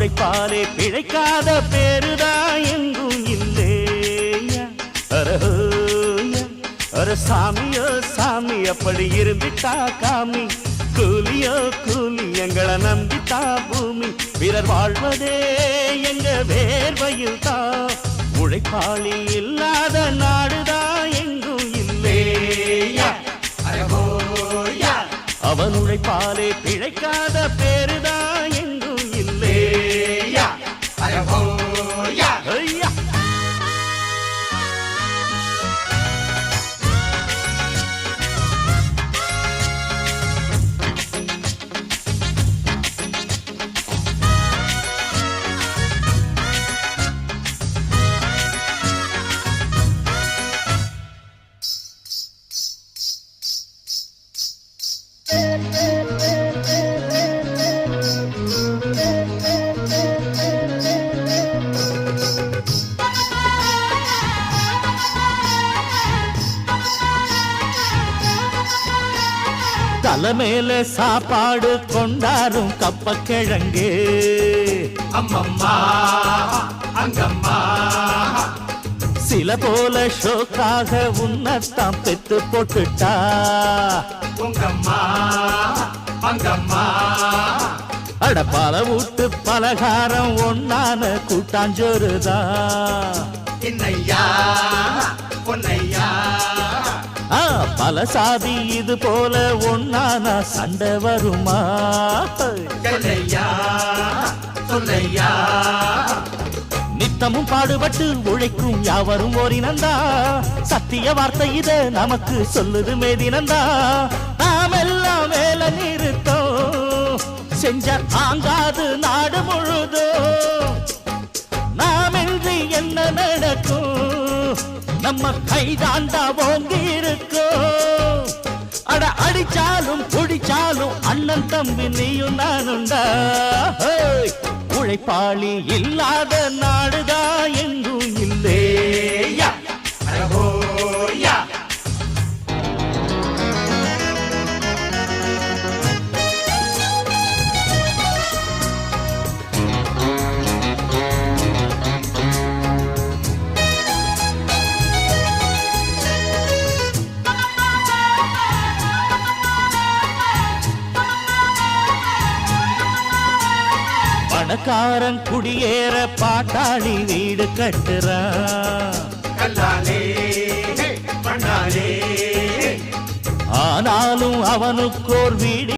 உழைப்பாலே பிழைக்காத பேருதான் எங்கும் இல்லையா. அரஹோயா அர சாமியோ சாமி அப்படி இருந்துட்டா காமி. கூலியோ கூலி எங்களை நம்பித்தா பூமி. பிறர் வாழ்வதே எங்க வேர்வையில் தான். உழைப்பாளி இல்லாத நாடுதான் எங்கும் இல்லையா. அவன் உழைப்பாலே பிழைக்காத பேருதான் எங்கும் இல்லையா. ஐயா தலைமையில சாப்பாடு கொண்டாரும் கப்பக்கிழங்கு. அம்மம்மா அங்கம்மா சில போல ஷோக்காக உன்னத்தான் பெத்து போட்டுட்டா. உங்கம்மா அங்கம்மா அட பல வீட்டு பலகாரம் ஒன்னான கூட்டாஞ்சோறுதான். இன்னையா பொன்னையா பல சாதி இது போல ஒன்னான சண்டை வருமா. சொல்லையா சொல்லையா நித்தமும் பாடுபட்டு உழைக்கும் யாவரும் ஓரினந்தா. சத்திய வார்த்தை இத நமக்கு சொல்லுது மேதினந்தா. நாம் எல்லாம் வேலை நிறுத்தோம் செஞ்ச ஆங்காது நாடு முழுதும். நாமின்றி என்ன நடக்கும் நம்ம கைதாண்டா ஓங்கி இருக்கும். அட அடிச்சாலும் குடிச்சாலும் அண்ணன் தம்பி நீயும் நானுண்டா. உழைப்பாளி இல்லாத நாடுதான் எங்கும் இல்லையா. பணக்காரன் குடியேற பாட்டாளி வீடு கட்டுறான். ஆனாலும் அவனுக்கோர் வீடு